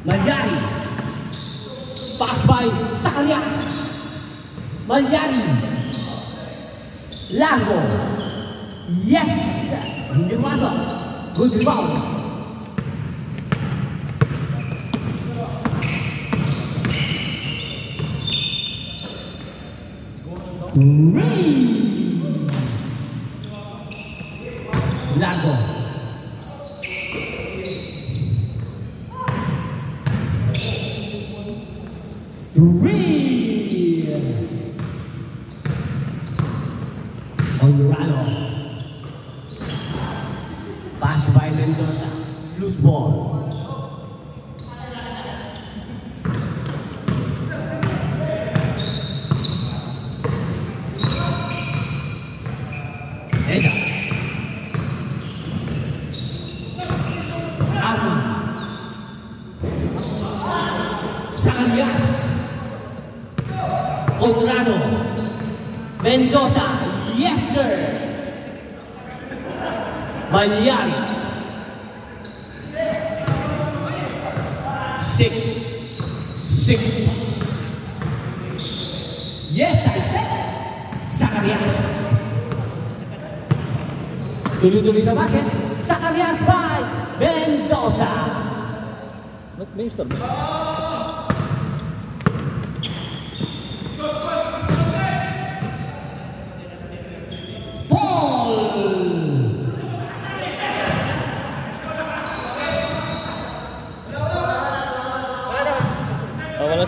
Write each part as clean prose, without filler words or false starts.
Malyari. Pass by Zacarias. Malyari. Largo. Yes! Hindi masok. Good rebound. Largo. Honorado. Pass by Mendoza. Loose ball. Eda. Arman. Zacarias. Honorado. Mendoza. Yes, sir. Malyari. 6. Yes, I said. Zacarias. Tuloy-tuloy sa basket. Zacarias by Mendoza. May store ba?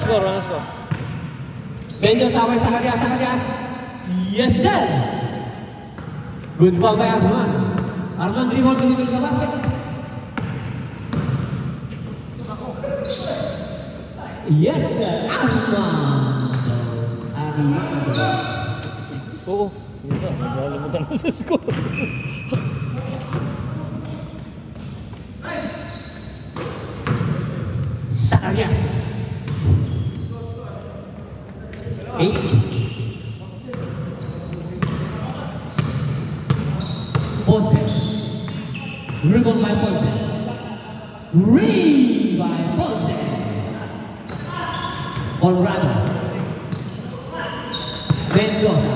Walang score. Mendoza by Zacarias. Yes, sir. Good ball by Arman. Arman dribble dito sa basket. Yes, sir. Arman. Oo. Nalimutan na sa score. Zacarias. 8. Ponce. Rebound by Ponce. By Ponce. Conrado. Mendoza.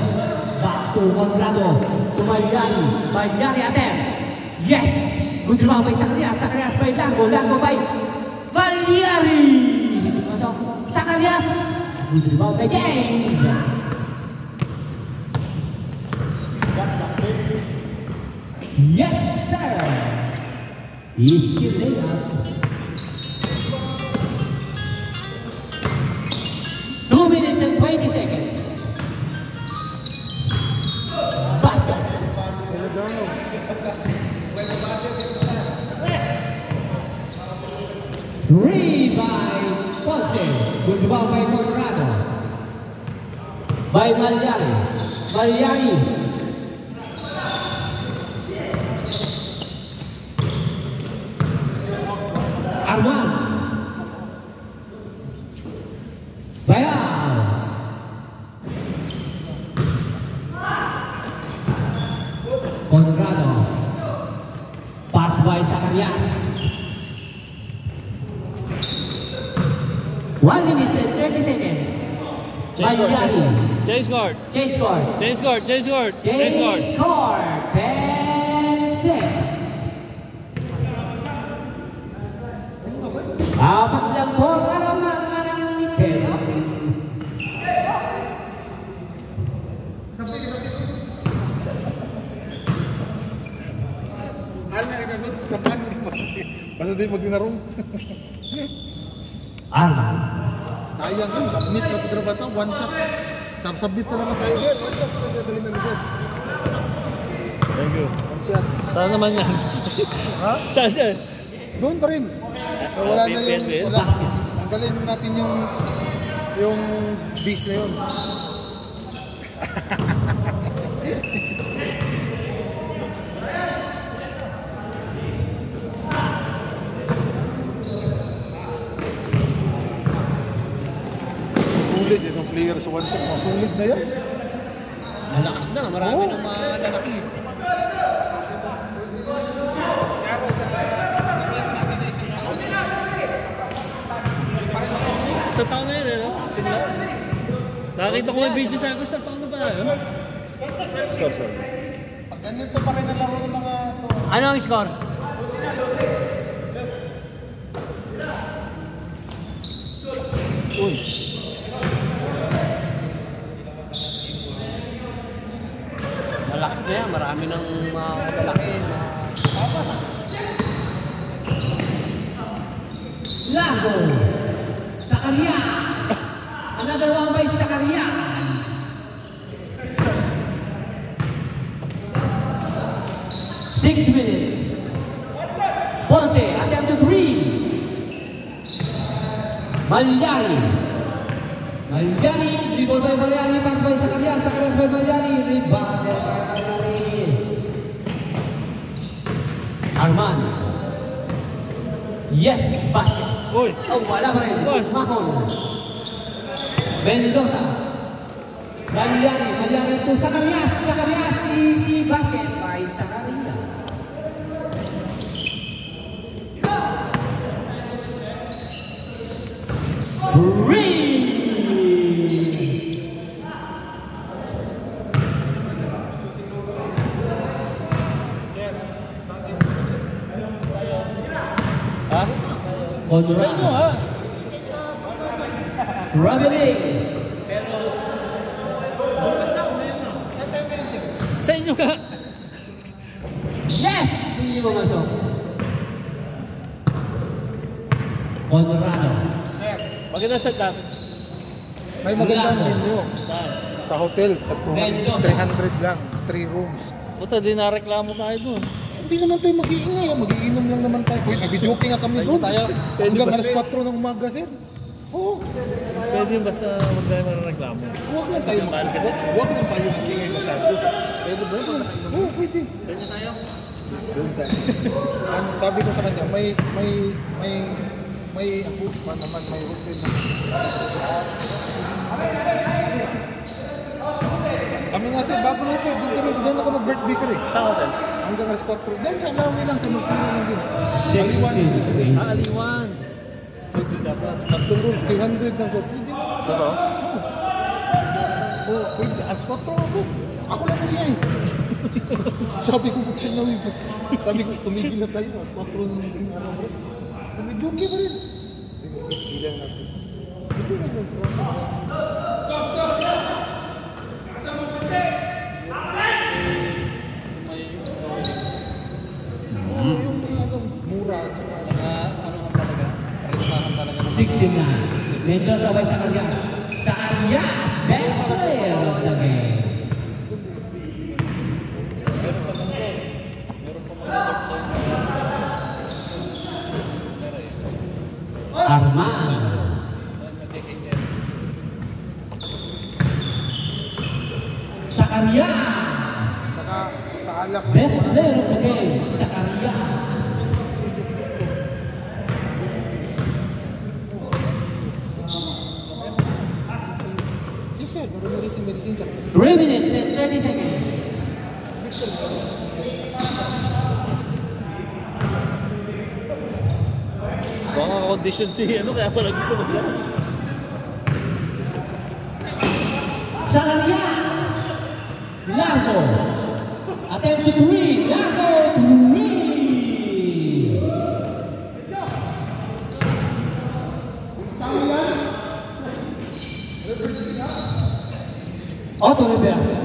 Back to Conrado. To Malyari. Malyari attempt. Yes! Good rebound by Zacarias. Zacarias by Largo. Largo by Malyari. Zacarias. Good rebound by James. Yes, sir. Easy layup. 2 minutes and 20 seconds. Basket. Three by Ponce. Good rebound by Conrado. By Malyari. Arman. Bayal. Conrado. Pass by Zacarias. 1 minute and 30 seconds. Change guard. 10-6. Apat lang po karamang item. Ano na inagot sa panin? Basta di magdinarong. Arman. Sayang kan, submit na pitra ba ito? One shot. Submit na naman tayo. One shot na dadalhin namin siya. Thank you. One shot. Saan naman yan? Ha? Saan yan? Doon pa rin. Wala na yung... Wala. Tanggalin natin yung base na yun. Masulit yung player sa one shot. Masulit na yan. Malakas na. Marami ng malalaki. Sa taon na yun, eh, no? Simula. Nakakita ko yung video sa sa taon na ba yun? Score. Pag ganito pa rin ang laro ng mga... Ano ang score? Uy. Malakas na yan. Marami ng mga lalaki. Lago. Zacarias. Another one by Zacarias. Six minutes. Ponce, attempt to three. Malyari. Dribble by Malyari, pass by Zacarias. Zacarias by Malyari, rebound by Malyari. Arman. Yes, basket. Uy. Oh, wala pa rin. Mahon. Mendoza. Malyari to Zacarias. Zacarias, easy basket by Zacarias. Ha? Conrado. Ha? Raveling. Sa inyo ka. Yes! Hindi mo masok. Conrado. Maganda sa tat. May magandang menu. Saan? Sa hotel, tagtuhan, 300 lang, 3 rooms. Puta, di nareklamo tayo doon. Hindi naman tayo mag-iingay, magiinom lang naman tayo. Wait, nag-joking nga kami doon. Hanggang alas 4 ng umaga, sir. Oo. Pwede yung basta huwag tayo mareklamo. Huwag lang tayo mag-iingay masyado. Pwede ba? Oo, pwede. Saan niya tayo? Doon sa... Ano, sabi ko sa kanya, may ako pa naman, may hotel na. Kami nga sir, bago lang sir, doon ako nag-birthday sir eh. Saan hotel? Hanggang alas 4. Diyan sa Alawi lang, sa Musulo lang din. 60. Aliwan. Pwede dapat. Tatlong rooms, 300 lang sir. Pwede na. Totoo? Oo, pwede. Alas 4 ako. Ako lang niya eh. Sabi ko, putay na wib. Sabi ko, tumigil na tayo. Alas 4 yung ano bro. Sabi, joke pa rin. Ilan natin. Ito na lang bro. Yung mga mura. Ano nga talaga? Restaurant talaga. 69. Mendoza by Zacarias. Zacarias, best player of the game. Arman. Zacarias. Best player of the game. Zacarias. Yes sir, baru medicine sir. 3 minutes and 30 seconds. Baka condition si ano, kaya pala gusto mo lang. Zacarias. Largo. Attempt to three. Largo. Three. Auto reverse.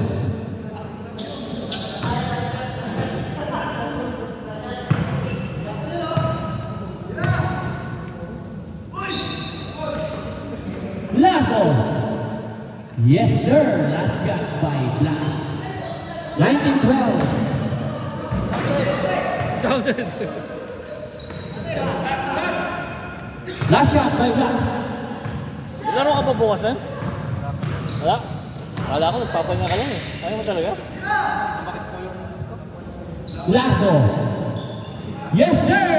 Largo. Yes, sir. Last shot by Blas. 19-12. Last shot by Blas. Laro ka pa bukas, eh? Wala? Wala ko, nagpapahinga ka lang eh. Kaya mo talaga? Largo. Yes, sir.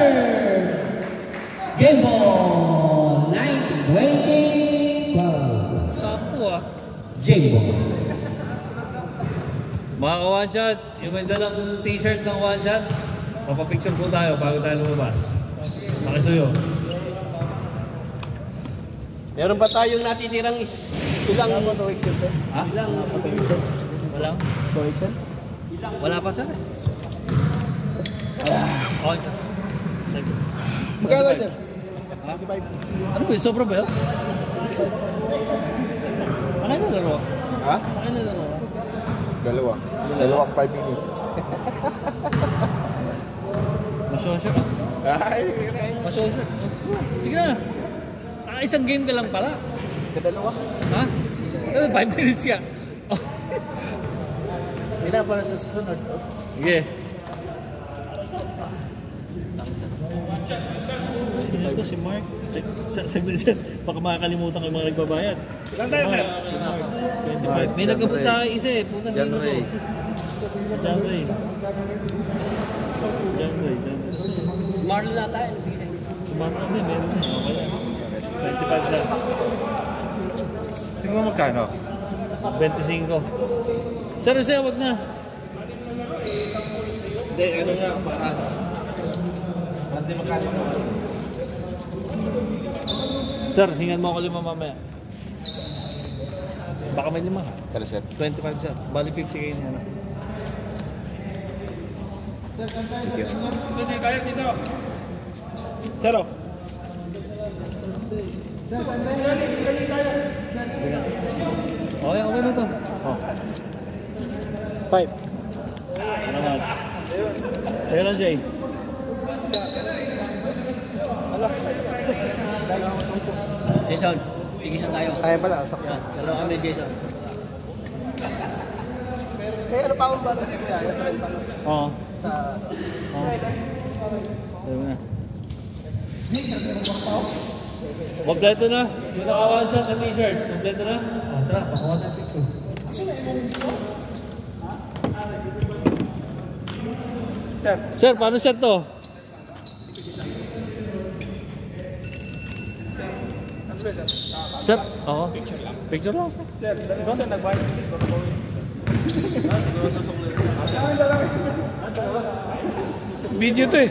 Game ball. 19-20. Sakto ah. Game ball. Mga ka-one shot, yung may dalang t-shirt ng one shot, papapicture po tayo bago tayo lumabas. Nakisuyo. Meron ba tayong natitirang ilang... Ano ba 2 XL, sir? Ha? Ilang? Ano ba 2 XL? Walang? 2 XL? Wala pa sir. Okay. Thank you. Magkano, sir? Ha? 25. Ano ba yun? Sobra ba yun? Ano yung laro? Ha? Ano yung laro? Dalawang 5 minutes. Masosyo. Ay, Masosyo. Sige na. Isang game ka lang pala. kadalawa. Ha? 5 minutes ka. Hindi na para sa susunod. Sige. Sino ito? Si Mark? Saglit siya. Baka makakalimutan ko yung mga nagbabayad. Ilan tayo, sir? Si Mark. 25. May nagabot sa akin isa eh. Puta sino to? John Ray. Smart na tayo. Si Mark na din. Meron na. Okay yan. 25 sir. Tingnan mo magkano? 25. Sir, sir, wag na. Hindi, ano nga, para. Hindi magkano mo. Sir, hingan mo ako 5 mamaya. Baka may 5 ha? Kala, sir. 25 sir. Bali 50 kayo niya na. Hindi tayo dito. Sero. Okay, okay na to. Oh. 5. Salamat. Teka lang, Jay. Jason, tigisan tayo. Ay, pala. Sakto. Yan, dalawa kami Jason. Eh, ano pa akong balance ko yan? Yung 30 lang. Oo. Sa... Oo. Teka na. Kompleto na. Yung naka-one shot na t-shirt. Kompleto na. Oh, tara, pakuha na picture. Sir, paano set to? Sir, oo. Picture lang, sir. Sir, dalawa sa nag-buy sa dito. Video to eh.